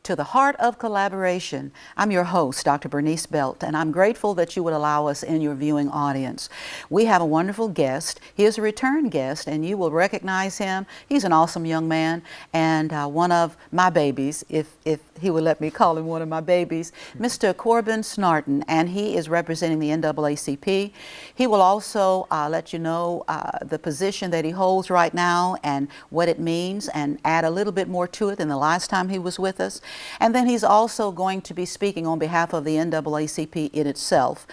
to the Heart of Collaboration. I'm your host, Dr. Bernice Belt, and I'm grateful that you would allow us in your viewing audience. We have a wonderful guest. He is a return guest, and you will recognize him. He's an awesome young man and one of my babies, if he would let me call him one of my babies, Mr. Corbin Snardon, and he is representing the NAACP. He will also let you know the position that he holds right now and what it means, and add a little bit more to it than the last time he was with us. And then he's also going to be speaking on behalf of the NAACP in itself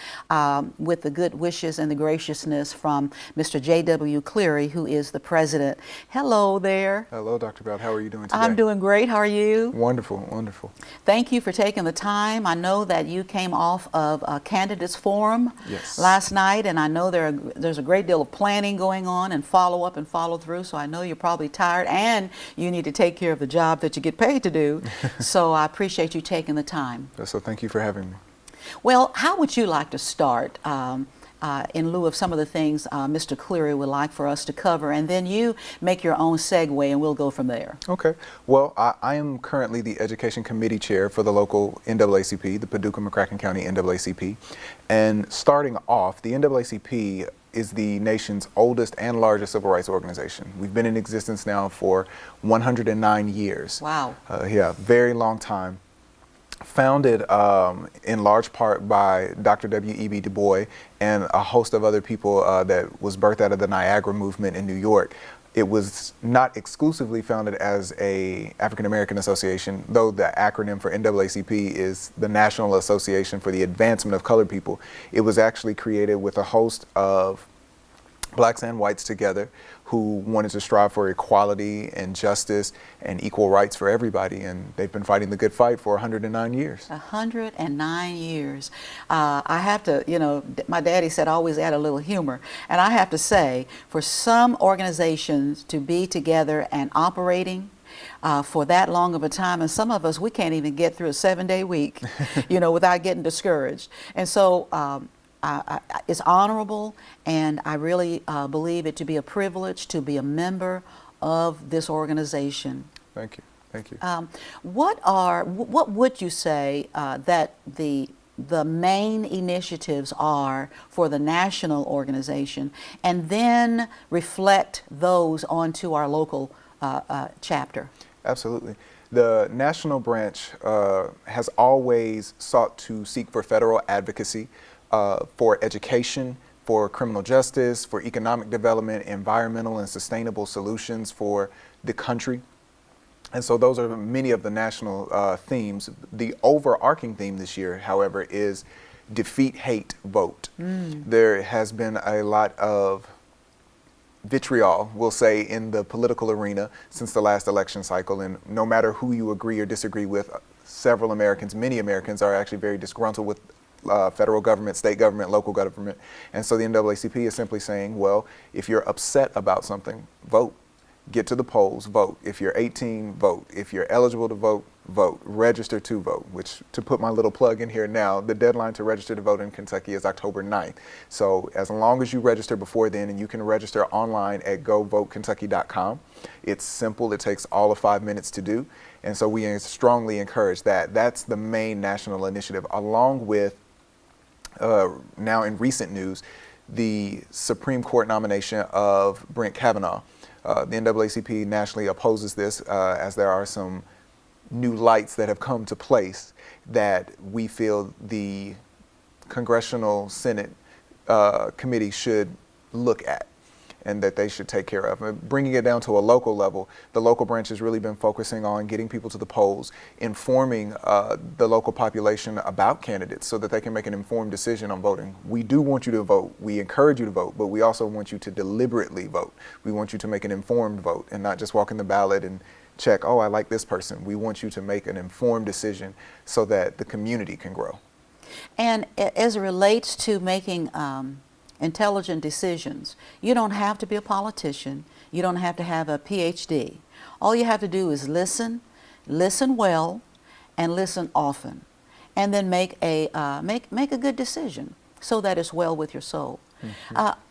with the good wishes and the graciousness from Mr. J.W. Cleary, who is the president. Hello there. Hello, Dr. Belt. How are you doing today? I'm doing great. How are you? Wonderful, wonderful. Thank you for taking the time. I know that you came off of a candidates forum last night, and I know there's a great deal of planning going on and follow up and follow through, so I know you're probably tired and you need to take care of the job that you get paid to do. So I appreciate you taking the time. So thank you for having me. Well, how would you like to start in lieu of some of the things Mr. Cleary would like for us to cover, and then you make your own segue and we'll go from there. Okay. Well, I am currently the Education Committee Chair for the local NAACP, the Paducah-McCracken County NAACP. And starting off, the NAACP is the nation's oldest and largest civil rights organization. We've been in existence now for 109 years. Wow. Yeah, very long time. Founded in large part by Dr. W.E.B. Du Bois and a host of other people that was birthed out of the Niagara movement in New York. It was not exclusively founded as a African American association, though the acronym for NAACP is the National Association for the Advancement of Colored People. It was actually created with a host of blacks and whites together who wanted to strive for equality and justice and equal rights for everybody, and they've been fighting the good fight for 109 years. 109 years. I have to, you know, my daddy said always add a little humor, and I have to say, for some organizations to be together and operating for that long of a time, and some of us, we can't even get through a 7-day week, you know, without getting discouraged. And so it's honorable, and I really believe it to be a privilege to be a member of this organization. Thank you. Thank you. What would you say that the main initiatives are for the national organization, and then reflect those onto our local chapter? Absolutely. The national branch has always sought to seek for federal advocacy for education, for criminal justice, for economic development, environmental and sustainable solutions for the country. And so those are many of the national themes. The overarching theme this year, however, is defeat hate, vote. There has been a lot of vitriol, we'll say, in the political arena since the last election cycle, and no matter who you agree or disagree with, several Americans, many Americans, are actually very disgruntled with federal government, state government, local government. And so the NAACP is simply saying, well, if you're upset about something, vote. Get to the polls, vote. If you're 18, vote. If you're eligible to vote, vote. Register to vote, which, to put my little plug in here now, the deadline to register to vote in Kentucky is October 9th. So as long as you register before then, and you can register online at govotekentucky.com. It's simple. It takes all of 5 minutes to do. And so we strongly encourage that. That's the main national initiative, along with now in recent news, the Supreme Court nomination of Brett Kavanaugh. The NAACP nationally opposes this as there are some new lights that have come to place that we feel the Congressional Senate committee should look at and that they should take care of. Bringing it down to a local level, the local branch has really been focusing on getting people to the polls, informing the local population about candidates so that they can make an informed decision on voting. We do want you to vote. We encourage you to vote, but we also want you to deliberately vote. We want you to make an informed vote and not just walk in the ballot and check, oh, I like this person. We want you to make an informed decision so that the community can grow. And as it relates to making intelligent decisions, you don't have to be a politician. You don't have to have a PhD. All you have to do is listen well, and listen often, and then make a good decision so that it's well with your soul.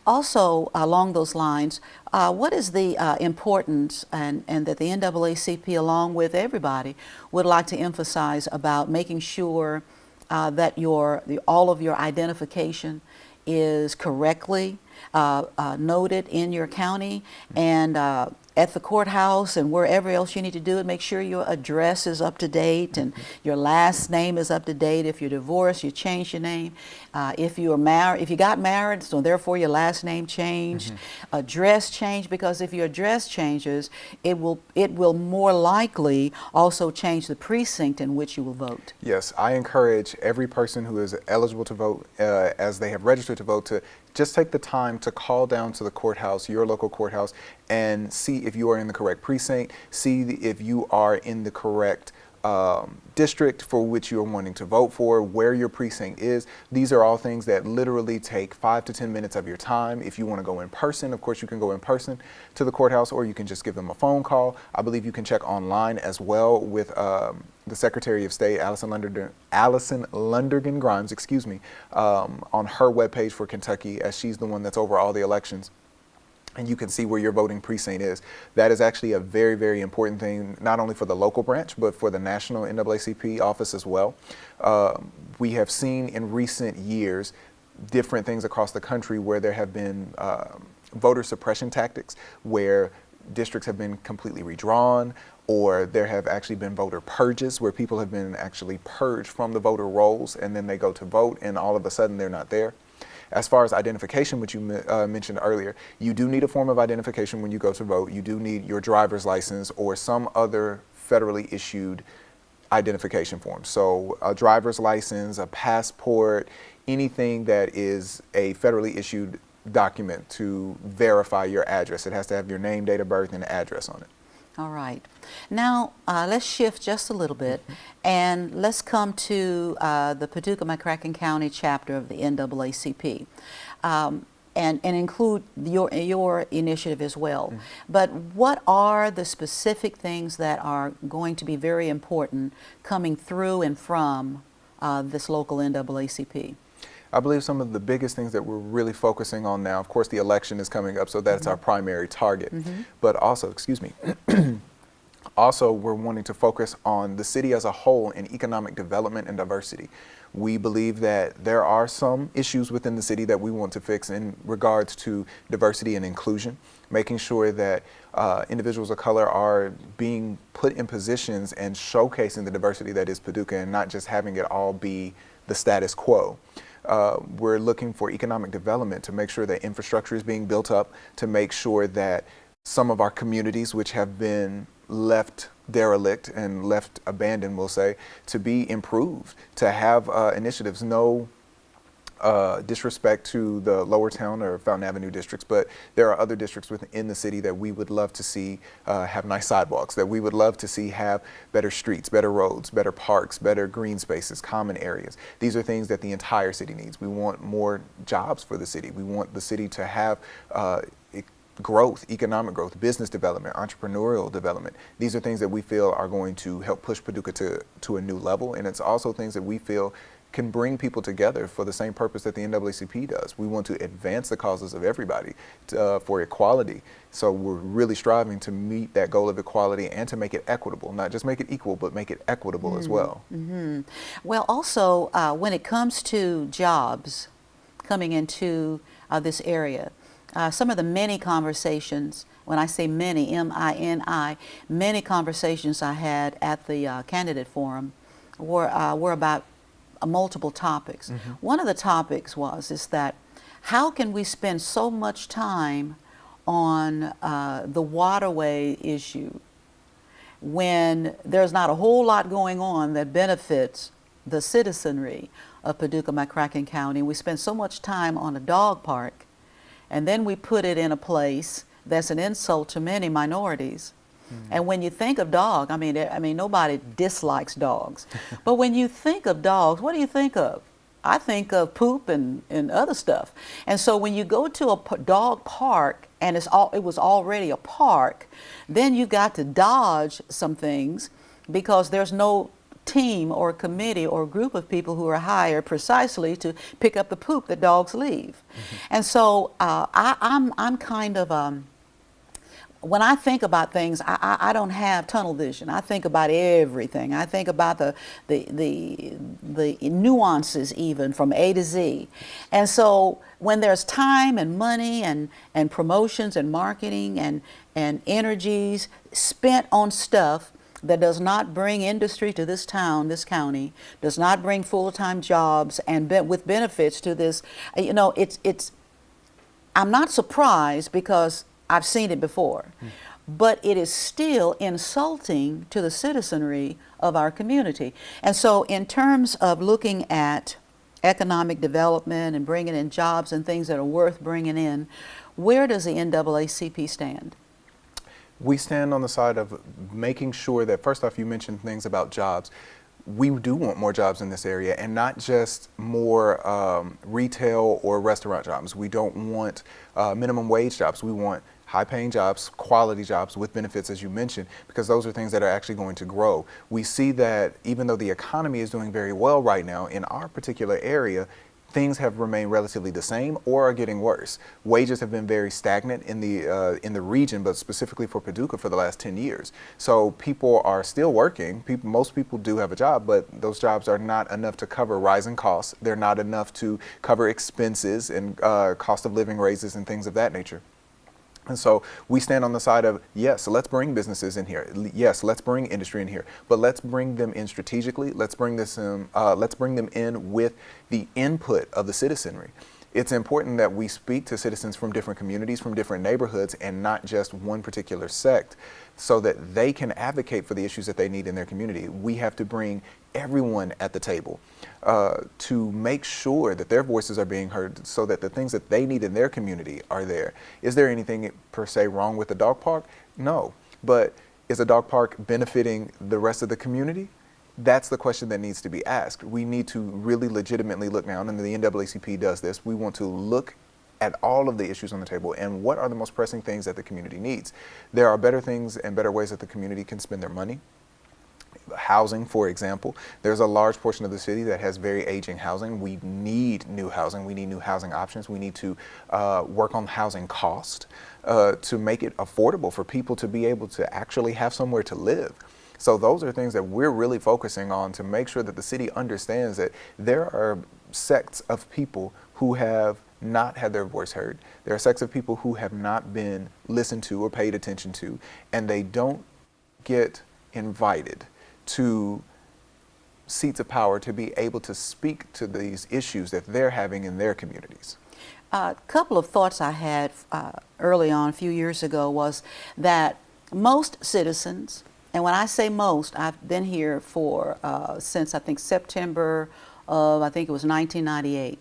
Also, along those lines, what is the importance and that the NAACP, along with everybody, would like to emphasize about making sure that all of your identification is correctly noted in your county and at the courthouse and wherever else you need to do it? Make sure your address is up to date and your last name is up to date. If you're divorced, you change your name. If you got married, so therefore your last name changed. Address change, because if your address changes, it will more likely also change the precinct in which you will vote. Yes, I encourage every person who is eligible to vote, as they have registered to vote, to just take the time to call down to the courthouse, your local courthouse, and see if you are in the correct precinct, see if you are in the correct district for which you are wanting to vote for, where your precinct is. These are all things that literally take 5 to 10 minutes of your time. If you want to go in person, of course you can go in person to the courthouse, or you can just give them a phone call. I believe you can check online as well with the Secretary of State, Allison Lundergan Grimes, on her webpage for Kentucky, as she's the one that's over all the elections. And you can see where your voting precinct is. That is actually a very, very important thing, not only for the local branch, but for the national NAACP office as well. We have seen in recent years different things across the country where there have been voter suppression tactics, where districts have been completely redrawn, or there have actually been voter purges where people have been actually purged from the voter rolls, and then they go to vote and all of a sudden they're not there. As far as identification, which you mentioned earlier, you do need a form of identification when you go to vote. You do need your driver's license or some other federally issued identification form. So a driver's license, a passport, anything that is a federally issued document to verify your address. It has to have your name, date of birth, and address on it. All right. Now, let's shift just a little bit and let's come to the Paducah-McCracken County chapter of the NAACP and include your initiative as well. But what are the specific things that are going to be very important coming through and from this local NAACP? I believe some of the biggest things that we're really focusing on now, of course, the election is coming up, so that's our primary target. But also, also we're wanting to focus on the city as a whole in economic development and diversity. We believe that there are some issues within the city that we want to fix in regards to diversity and inclusion, making sure that individuals of color are being put in positions and showcasing the diversity that is Paducah and not just having it all be the status quo. We're looking for economic development to make sure that infrastructure is being built up, to make sure that some of our communities which have been left derelict and left abandoned, we'll say, to be improved, to have initiatives. No disrespect to the Lower Town or Fountain Avenue districts, but there are other districts within the city that we would love to see have nice sidewalks, that we would love to see have better streets, better roads, better parks, better green spaces, common areas. These are things that the entire city needs. We want more jobs for the city. We want the city to have growth, economic growth, business development, entrepreneurial development. These are things that we feel are going to help push Paducah to a new level, and it's also things that we feel can bring people together for the same purpose that the NAACP does. We want to advance the causes of everybody for equality. So we're really striving to meet that goal of equality and to make it equitable, not just make it equal, but make it equitable as well. Well, also, when it comes to jobs coming into this area, some of the many conversations, when I say many, M-I-N-I, many conversations I had at the candidate forum were about multiple topics. One of the topics is that how can we spend so much time on the waterway issue when there's not a whole lot going on that benefits the citizenry of Paducah-McCracken County. We spend so much time on a dog park, and then we put it in a place that's an insult to many minorities. And when you think of dog, I mean, nobody dislikes dogs. But when you think of dogs, what do you think of? I think of poop and other stuff. And so when you go to a dog park and it was already a park, then you got to dodge some things because there's no team or committee or group of people who are hired precisely to pick up the poop that dogs leave. And so I'm kind of, when I think about things, I don't have tunnel vision. I think about everything. I think about the nuances even from A to Z. And so when there's time and money and promotions and marketing and energies spent on stuff that does not bring industry to this town, this county, does not bring full-time jobs and with benefits to this, you know, I'm not surprised because I've seen it before, but it is still insulting to the citizenry of our community. And so in terms of looking at economic development and bringing in jobs and things that are worth bringing in, where does the NAACP stand? We stand on the side of making sure that, first off, you mentioned things about jobs. We do want more jobs in this area, and not just more retail or restaurant jobs. We don't want minimum wage jobs. We want high-paying jobs, quality jobs with benefits, as you mentioned, because those are things that are actually going to grow. We see that even though the economy is doing very well right now, in our particular area, things have remained relatively the same or are getting worse. Wages have been very stagnant in the region, but specifically for Paducah for the last 10 years. So people are still working. Most people do have a job, but those jobs are not enough to cover rising costs. They're not enough to cover expenses and cost of living raises and things of that nature. And so we stand on the side of, yes, let's bring businesses in here. Yes, let's bring industry in here, but let's bring them in strategically. Let's bring them in with the input of the citizenry. It's important that we speak to citizens from different communities, from different neighborhoods, and not just one particular sect, so that they can advocate for the issues that they need in their community. We have to bring everyone at the table to make sure that their voices are being heard, so that the things that they need in their community are there. Is there anything per se wrong with the dog park? No. But is a dog park benefiting the rest of the community? That's the question that needs to be asked. We need to really legitimately look down, and the NAACP does this. We want to look at all of the issues on the table and what are the most pressing things that the community needs. There are better things and better ways that the community can spend their money. Housing, for example. There's a large portion of the city that has very aging housing. We need new housing. We need new housing options. We need to work on housing cost to make it affordable for people to be able to actually have somewhere to live. So those are things that we're really focusing on to make sure that the city understands that there are sects of people who have not had their voice heard. There are sects of people who have not been listened to or paid attention to, and they don't get invited to seats of power to be able to speak to these issues that they're having in their communities. A couple of thoughts I had early on a few years ago was that most citizens, and when I say most, I've been here for since I think September of, I think it was 1998.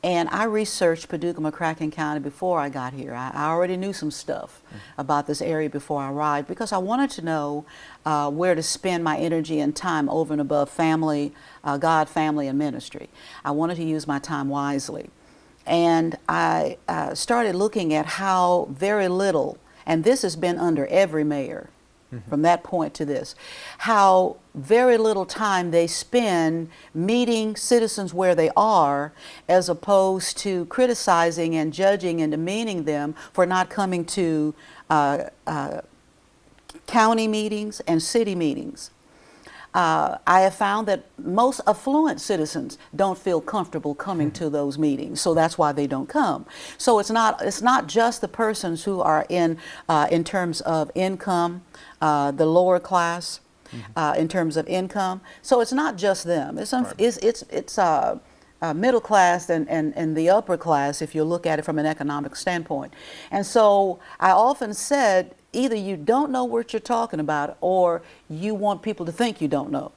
And I researched Paducah-McCracken County before I got here. I already knew some stuff about this area before I arrived because I wanted to know where to spend my energy and time over and above family, God, family, and ministry. I wanted to use my time wisely. And I started looking at how very little, and this has been under every mayor, from that point to this, how very little time they spend meeting citizens where they are, as opposed to criticizing and judging and demeaning them for not coming to county meetings and city meetings. I have found that most affluent citizens don't feel comfortable coming to those meetings, so that's why they don't come. So it's not just the persons who are in terms of income, the lower class, in terms of income. So it's not just them. It's middle class and the upper class, if you look at it from an economic standpoint. And so I often said, either you don't know what you're talking about or you want people to think you don't know.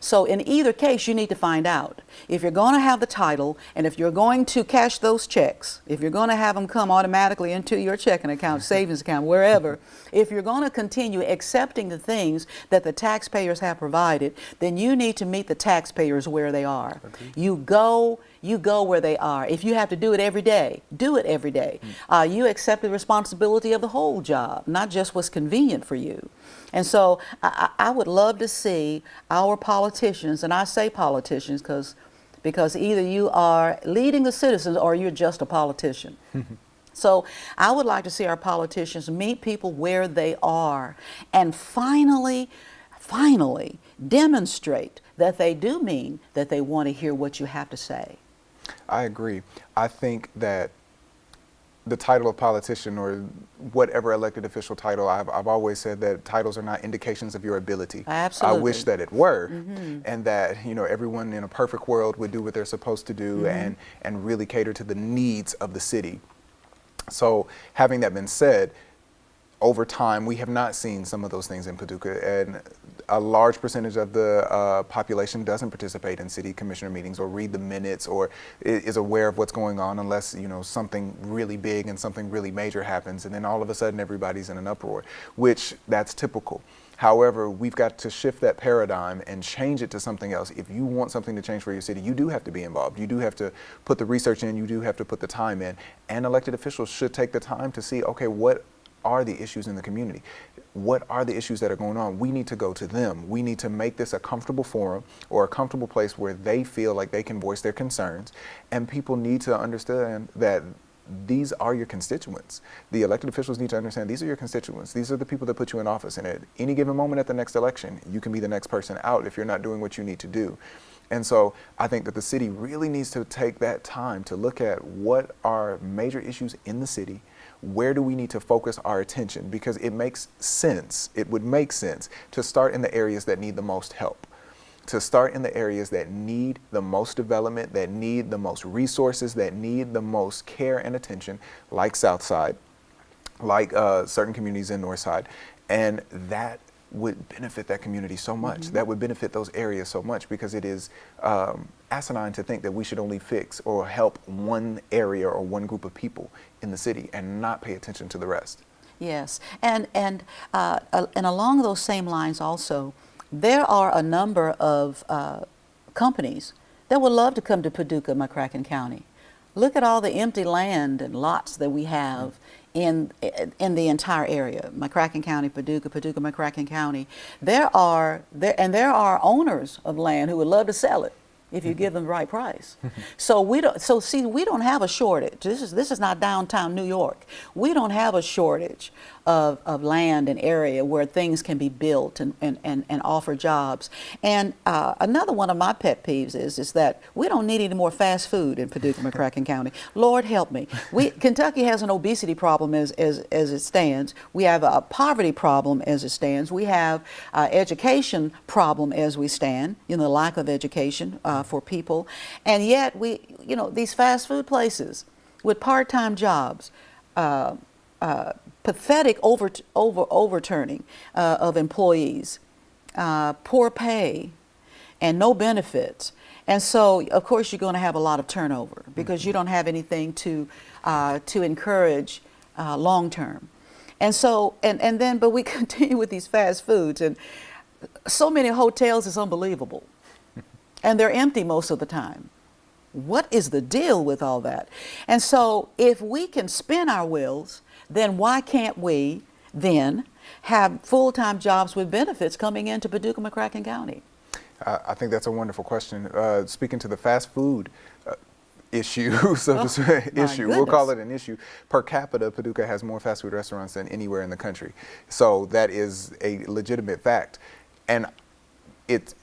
So in either case, you need to find out. If you're going to have the title, and if you're going to cash those checks, if you're going to have them come automatically into your checking account, savings account, wherever, if you're going to continue accepting the things that the taxpayers have provided, then you need to meet the taxpayers where they are. You go you go where they are. If you have to do it every day, do it every day. You accept the responsibility of the whole job, not just what's convenient for you. And so I would love to see our politicians, and I say politicians because either you are leading the citizens or you're just a politician. So I would like to see our politicians meet people where they are and finally demonstrate that they do mean that they want to hear what you have to say. I agree. I think that the title of politician or whatever elected official title, I've always said that titles are not indications of your ability. Absolutely. I wish that it were, and that everyone in a perfect world would do what they're supposed to do and really cater to the needs of the city. So having that been said, over time, we have not seen some of those things in Paducah, and a large percentage of the population doesn't participate in city commissioner meetings or read the minutes or is aware of what's going on unless, something really big and something really major happens, and then all of a sudden everybody's in an uproar, which that's typical. However, we've got to shift that paradigm and change it to something else. If you want something to change for your city, you do have to be involved. You do have to put the research in, you do have to put the time in, and elected officials should take the time to see, okay, what are the issues in the community? What are the issues that are going on? We need to go to them. We need to make this a comfortable forum or a comfortable place where they feel like they can voice their concerns, and people need to understand that these are your constituents. The elected officials need to understand these are your constituents. These are the people that put you in office, and at any given moment at the next election, you can be the next person out if you're not doing what you need to do. And so I think that the city really needs to take that time to look at what are major issues in the city. Where do we need to focus our attention? Because it makes sense, it would make sense to start in the areas that need the most help, to start in the areas that need the most development, that need the most resources, that need the most care and attention, like Southside, like certain communities in Northside. And that would benefit that community so much. That would benefit those areas so much, because it is asinine to think that we should only fix or help one area or one group of people in the city and not pay attention to the rest. Yes, and along those same lines also, there are a number of companies that would love to come to Paducah-McCracken County. Look at all the empty land and lots that we have in the entire area, McCracken County, Paducah-McCracken County. There are owners of land who would love to sell it if you give them the right price. So we don't have a shortage. This is not downtown New York. We don't have a shortage of land and area where things can be built and offer jobs. And another one of my pet peeves is that we don't need any more fast food in Paducah-McCracken County. Lord help me. Kentucky has an obesity problem as it stands. We have a poverty problem as it stands. We have education problem as we stand, the lack of education for people. And yet these fast food places with part-time jobs, pathetic overturning of employees, poor pay, and no benefits. And so, of course, you're going to have a lot of turnover because you don't have anything to encourage long term. And so, but we continue with these fast foods, and so many hotels is unbelievable, and they're empty most of the time. What is the deal with all that? And so, if we can spin our wheels, then why can't we then have full-time jobs with benefits coming into Paducah-McCracken County? I think that's a wonderful question. Speaking to the fast food issue, so to say, we'll call it an issue. Per capita, Paducah has more fast food restaurants than anywhere in the country. So that is a legitimate fact. And it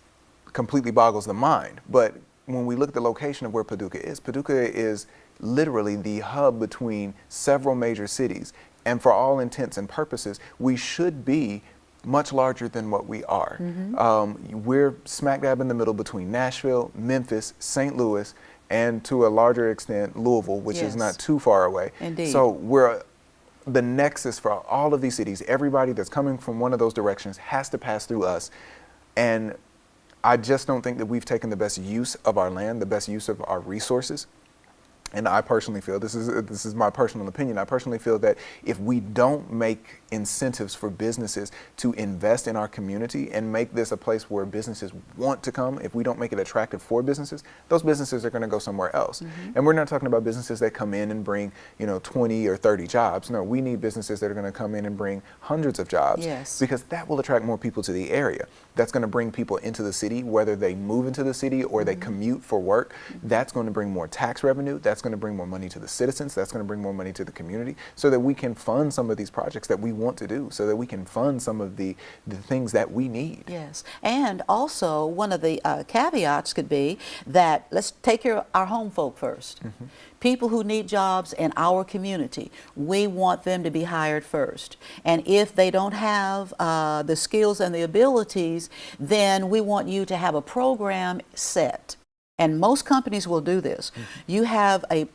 completely boggles the mind. But when we look at the location of where Paducah is literally the hub between several major cities. And for all intents and purposes, we should be much larger than what we are. We're smack dab in the middle between Nashville, Memphis, St. Louis, and to a larger extent, Louisville, which is not too far away. Indeed. So we're the nexus for all of these cities. Everybody that's coming from one of those directions has to pass through us. And I just don't think that we've taken the best use of our land, the best use of our resources. And I personally feel, this is my personal opinion, I personally feel that if we don't make incentives for businesses to invest in our community and make this a place where businesses want to come, if we don't make it attractive for businesses, those businesses are going to go somewhere else. And we're not talking about businesses that come in and bring, 20 or 30 jobs. No, we need businesses that are going to come in and bring hundreds of jobs. Yes. Because that will attract more people to the area. That's going to bring people into the city, whether they move into the city or they commute for work. That's going to bring more tax revenue. That's going to bring more money to the citizens. That's going to bring more money to the community so that we can fund some of these projects that we want to do, so that we can fund some of the things that we need. Yes. And also one of the caveats could be that let's take care of our home folk first. People who need jobs in our community, we want them to be hired first. And if they don't have the skills and the abilities, then we want you to have a program set. And most companies will do this. You have a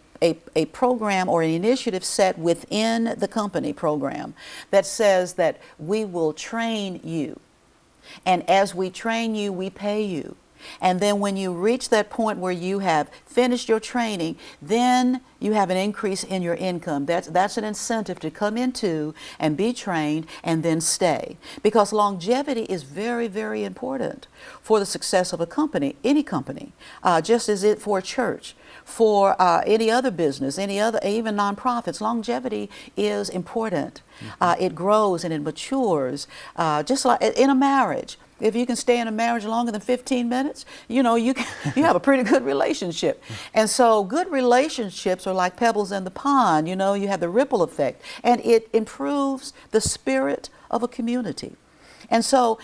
program or an initiative set within the company program that says that we will train you. And as we train you, we pay you. And then when you reach that point where you have finished your training, then you have an increase in your income. That's an incentive to come into and be trained and then stay. Because longevity is very, very important for the success of a company, any company, just as it for a church, for any other business, any other, even nonprofits. Longevity is important. It grows and it matures, just like in a marriage. If you can stay in a marriage longer than 15 minutes, you have a pretty good relationship. And so good relationships are like pebbles in the pond. You have the ripple effect, and it improves the spirit of a community. And so,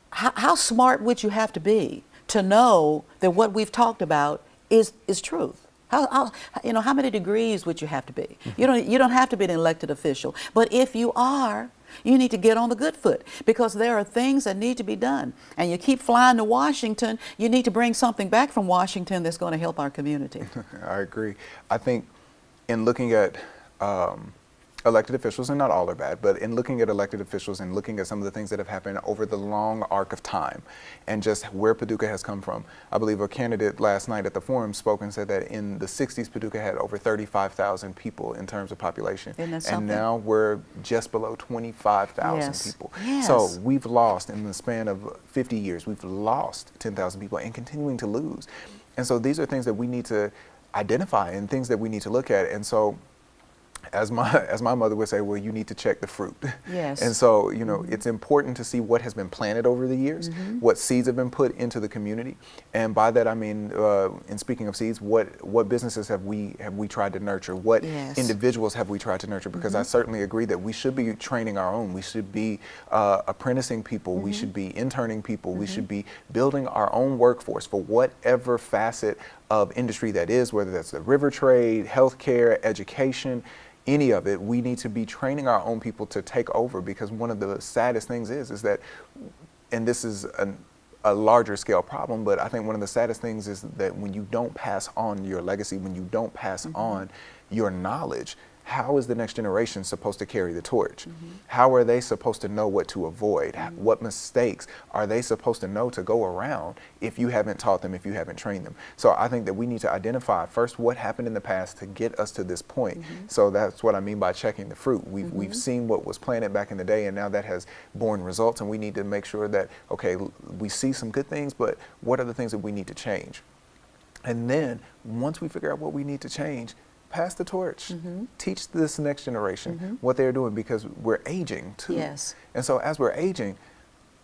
how smart would you have to be to know that what we've talked about is truth? How many degrees would you have to be? You don't have to be an elected official, but if you are, you need to get on the good foot, because there are things that need to be done. And you keep flying to Washington, you need to bring something back from Washington that's going to help our community. I agree. I think in looking at elected officials, and not all are bad, but in looking at elected officials and looking at some of the things that have happened over the long arc of time and just where Paducah has come from. I believe a candidate last night at the forum spoke and said that in the 60s, Paducah had over 35,000 people in terms of population. Isn't that something? And now we're just below 25,000 Yes. people. Yes. So we've lost, in the span of 50 years, we've lost 10,000 people and continuing to lose. And so these are things that we need to identify and things that we need to look at. And so as my mother would say, well, you need to check the fruit. Yes. And so, it's important to see what has been planted over the years, what seeds have been put into the community. And by that, I mean, in speaking of seeds, what businesses have we tried to nurture? What individuals have we tried to nurture? Because I certainly agree that we should be training our own. We should be apprenticing people. We should be interning people. We should be building our own workforce for whatever facet of industry that is, whether that's the river trade, healthcare, education, any of it. We need to be training our own people to take over, because one of the saddest things is that, and this is a larger scale problem, but I think one of the saddest things is that when you don't pass on your legacy, when you don't pass on your knowledge, how is the next generation supposed to carry the torch? How are they supposed to know what to avoid? What mistakes are they supposed to know to go around if you haven't taught them, if you haven't trained them? So I think that we need to identify first what happened in the past to get us to this point. So that's what I mean by checking the fruit. We've seen what was planted back in the day, and now that has borne results, and we need to make sure that, okay, we see some good things, but what are the things that we need to change? And then once we figure out what we need to change, pass the torch. Teach this next generation what they're doing, because we're aging too. Yes. And so as we're aging,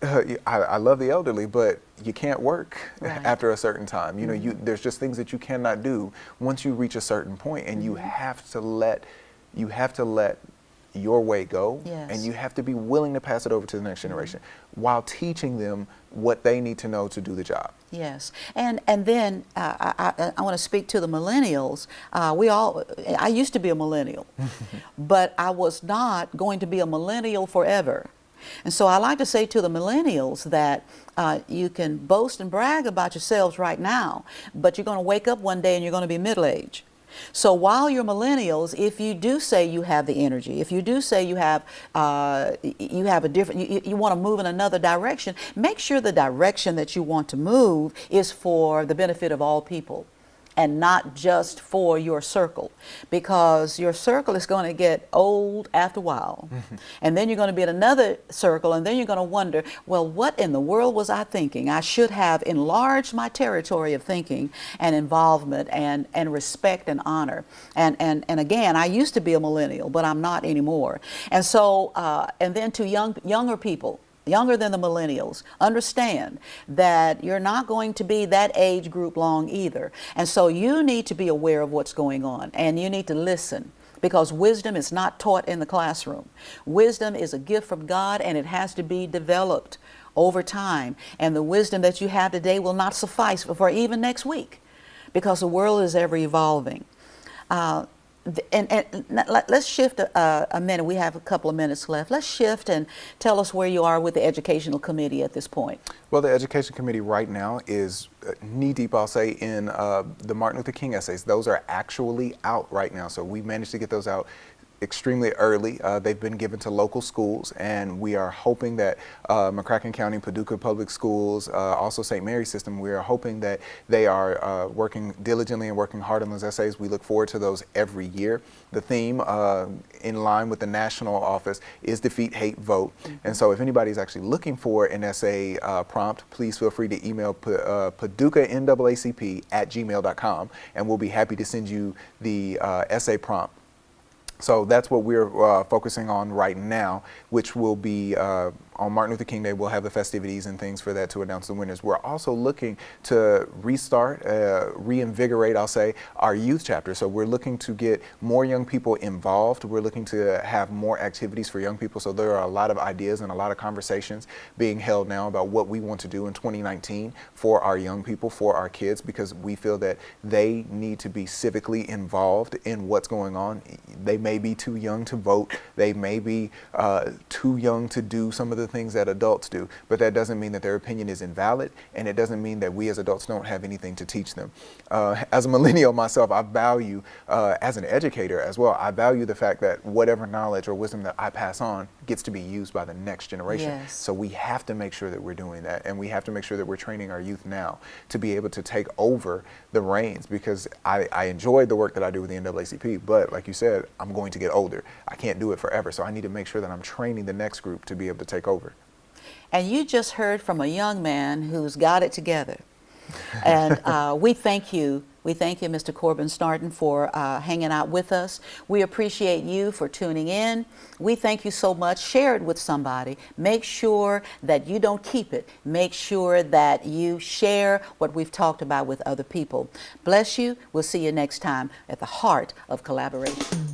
I love the elderly, but you can't work after a certain time. There's just things that you cannot do once you reach a certain point, and you have to let your way go, and you have to be willing to pass it over to the next generation while teaching them what they need to know to do the job. Yes, and then I want to speak to the millennials. I used to be a millennial, but I was not going to be a millennial forever. And so I like to say to the millennials that you can boast and brag about yourselves right now, but you're going to wake up one day and you're going to be middle-aged. So while you're millennials, if you do say you have the energy, if you do say you have a different, you want to move in another direction, make sure the direction that you want to move is for the benefit of all people. and not just for your circle, because your circle is going to get old after a while. And then you're going to be in another circle, and then you're going to wonder, well, what in the world was I thinking? I should have enlarged my territory of thinking and involvement and respect and honor. And again, I used to be a millennial, but I'm not anymore. And so, and then to younger people, younger than the millennials, understand that you're not going to be that age group long either. And so you need to be aware of what's going on, and you need to listen, because wisdom is not taught in the classroom. Wisdom is a gift from God, and it has to be developed over time. And the wisdom that you have today will not suffice for even next week, because the world is ever evolving. And let's shift a minute. We have a couple of minutes left. Let's shift and tell us where you are with the Educational Committee at this point. Well, the Education Committee right now is knee-deep, I'll say, in the Martin Luther King essays. Those are actually out right now, so we managed to get those out extremely early. They've been given to local schools, and we are hoping that McCracken County, Paducah Public Schools, also St. Mary's System, we are hoping that they are working diligently and working hard on those essays. We look forward to those every year. The theme, in line with the national office, is Defeat Hate, Vote. And so if anybody's actually looking for an essay prompt, please feel free to email Paducah-NAACP@gmail.com, and we'll be happy to send you the essay prompt. So that's what we're focusing on right now, which will be on Martin Luther King Day. We'll have the festivities and things for that to announce the winners. We're also looking to restart, reinvigorate, I'll say, our youth chapter. So we're looking to get more young people involved. We're looking to have more activities for young people. So there are a lot of ideas and a lot of conversations being held now about what we want to do in 2019 for our young people, for our kids, because we feel that they need to be civically involved in what's going on. They may be too young to vote. They may be too young to do some of the things that adults do, but that doesn't mean that their opinion is invalid, and it doesn't mean that we as adults don't have anything to teach them. As a millennial myself, I value, as an educator as well, I value the fact that whatever knowledge or wisdom that I pass on gets to be used by the next generation. Yes. So we have to make sure that we're doing that, and we have to make sure that we're training our youth now to be able to take over the reins, because I enjoyed the work that I do with the NAACP, but like you said, I'm going to get older. I can't do it forever, so I need to make sure that I'm training the next group to be able to take over. And you just heard from a young man who's got it together. And we thank you. We thank you, Mr. Corbin Snardon, for hanging out with us. We appreciate you for tuning in. We thank you so much. Share it with somebody. Make sure that you don't keep it. Make sure that you share what we've talked about with other people. Bless you. We'll see you next time at the Heart of Collaboration.